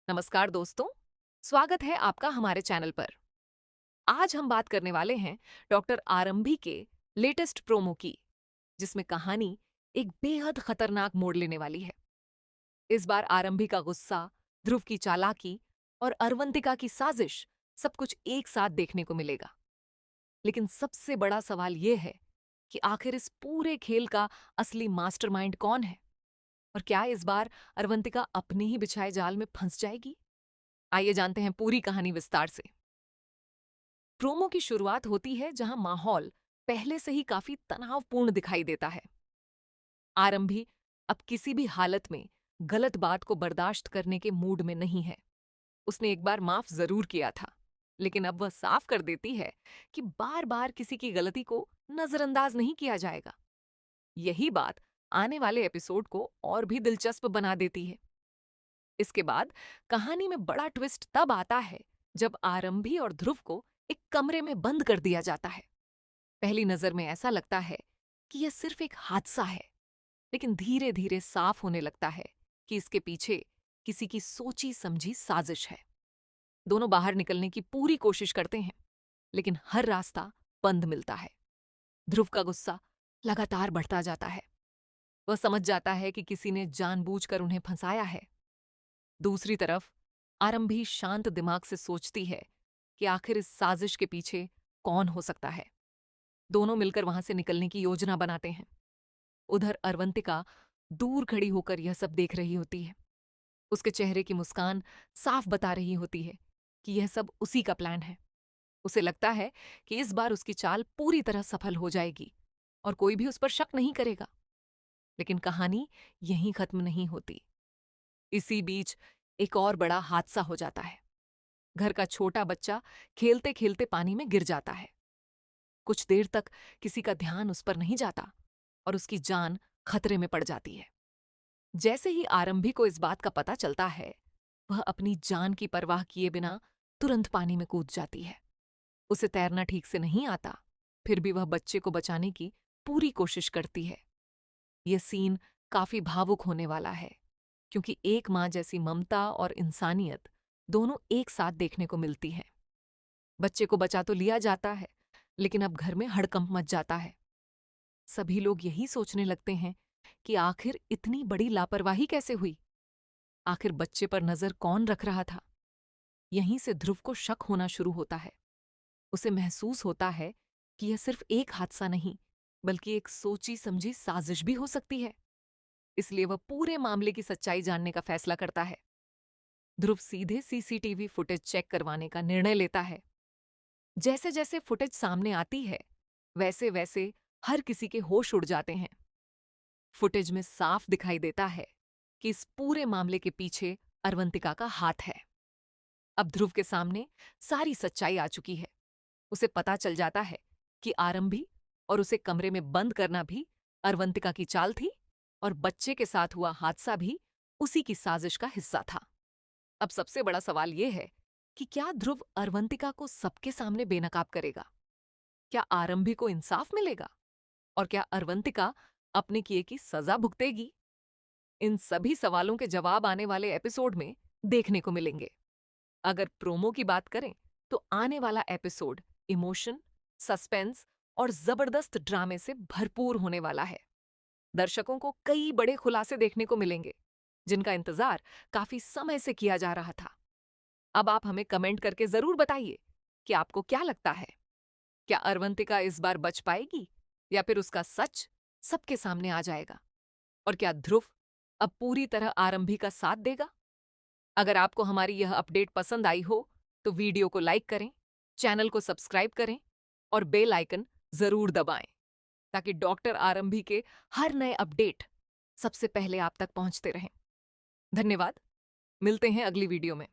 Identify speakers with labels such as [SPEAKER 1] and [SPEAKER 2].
[SPEAKER 1] नमस्कार दोस्तों, स्वागत है आपका हमारे चैनल पर। आज हम बात करने वाले हैं डॉक्टर आरंभी के लेटेस्ट प्रोमो की, जिसमें कहानी एक बेहद खतरनाक मोड़ लेने वाली है। इस बार आरंभी का गुस्सा, ध्रुव की चालाकी और अरवंतिका की साजिश सब कुछ एक साथ देखने को मिलेगा। लेकिन सबसे बड़ा सवाल यह है कि आखिर इस पूरे खेल का असली मास्टरमाइंड कौन है? और क्या इस बार अरवंतिका अपने ही बिछाए जाल में फंस जाएगी? आइए जानते हैं पूरी कहानी विस्तार से। प्रोमो की शुरुआत होती है जहां माहौल पहले से ही काफी तनावपूर्ण दिखाई देता है। आरंभी अब किसी भी हालत में गलत बात को बर्दाश्त करने के मूड में नहीं है। उसने एक बार माफ जरूर किया था, लेकिन अब वह साफ कर देती है कि बार बार किसी की गलती को नजरअंदाज नहीं किया जाएगा। यही बात आने वाले एपिसोड को और भी दिलचस्प बना देती है। इसके बाद कहानी में बड़ा ट्विस्ट तब आता है जब आरंभी और ध्रुव को एक कमरे में बंद कर दिया जाता है। पहली नजर में ऐसा लगता है कि यह सिर्फ एक हादसा है, लेकिन धीरे धीरे साफ होने लगता है कि इसके पीछे किसी की सोची समझी साजिश है। दोनों बाहर निकलने की पूरी कोशिश करते हैं, लेकिन हर रास्ता बंद मिलता है। ध्रुव का गुस्सा लगातार बढ़ता जाता है। वह समझ जाता है कि किसी ने जानबूझकर उन्हें फंसाया है। दूसरी तरफ आरंभी शांत दिमाग से सोचती है कि आखिर इस साजिश के पीछे कौन हो सकता है। दोनों मिलकर वहां से निकलने की योजना बनाते हैं। उधर अरवंतिका दूर खड़ी होकर यह सब देख रही होती है। उसके चेहरे की मुस्कान साफ बता रही होती है कि यह सब उसी का प्लान है। उसे लगता है कि इस बार उसकी चाल पूरी तरह सफल हो जाएगी और कोई भी उस पर शक नहीं करेगा। लेकिन कहानी यहीं खत्म नहीं होती। इसी बीच एक और बड़ा हादसा हो जाता है। घर का छोटा बच्चा खेलते खेलते पानी में गिर जाता है। कुछ देर तक किसी का ध्यान उस पर नहीं जाता और उसकी जान खतरे में पड़ जाती है। जैसे ही आरंभी को इस बात का पता चलता है, वह अपनी जान की परवाह किए बिना तुरंत पानी में कूद जाती है। उसे तैरना ठीक से नहीं आता, फिर भी वह बच्चे को बचाने की पूरी कोशिश करती है। यह सीन काफी भावुक होने वाला है, क्योंकि एक माँ जैसी ममता और इंसानियत दोनों एक साथ देखने को मिलती है। बच्चे को बचा तो लिया जाता है, लेकिन अब घर में हड़कंप मच जाता है। सभी लोग यही सोचने लगते हैं कि आखिर इतनी बड़ी लापरवाही कैसे हुई? आखिर बच्चे पर नजर कौन रख रहा था? यहीं से ध्रुव को शक होना शुरू होता है। उसे महसूस होता है कि यह सिर्फ एक हादसा नहीं, बल्कि एक सोची समझी साजिश भी हो सकती है। इसलिए वह पूरे मामले की सच्चाई जानने का फैसला करता है। ध्रुव सीधे सीसीटीवी फुटेज चेक करवाने का निर्णय लेता है। जैसे जैसे फुटेज सामने आती है, वैसे वैसे हर किसी के होश उड़ जाते हैं। फुटेज में साफ दिखाई देता है कि इस पूरे मामले के पीछे अरवंतिका का हाथ है। अब ध्रुव के सामने सारी सच्चाई आ चुकी है। उसे पता चल जाता है कि आरंभी और उसे कमरे में बंद करना भी अरवंतिका की चाल थी और बच्चे के साथ हुआ हादसा भी उसी की साजिश का हिस्सा था। अब सबसे बड़ा सवाल यह है कि क्या ध्रुव अरवंतिका को सबके सामने बेनकाब करेगा? क्या आरंभी को इंसाफ मिलेगा? और क्या अरवंतिका अपने किए की सजा भुगतेगी? इन सभी सवालों के जवाब आने वाले एपिसोड में देखने को मिलेंगे। अगर प्रोमो की बात करें, तो आने वाला एपिसोड इमोशन, सस्पेंस और जबरदस्त ड्रामे से भरपूर होने वाला है। दर्शकों को कई बड़े खुलासे देखने को मिलेंगे, जिनका इंतजार काफी समय से किया जा रहा था। अब आप हमें कमेंट करके जरूर बताइए कि आपको क्या लगता है। क्या अरवंतिका इस बार बच पाएगी, या फिर उसका सच सबके सामने आ जाएगा? और क्या ध्रुव अब पूरी तरह आरंभी का साथ देगा? अगर आपको हमारी यह अपडेट पसंद आई हो, तो वीडियो को लाइक करें, चैनल को सब्सक्राइब करें और बेल आइकन जरूर दबाएं, ताकि डॉक्टर आरंभी के हर नए अपडेट सबसे पहले आप तक पहुंचते रहें। धन्यवाद। मिलते हैं अगली वीडियो में।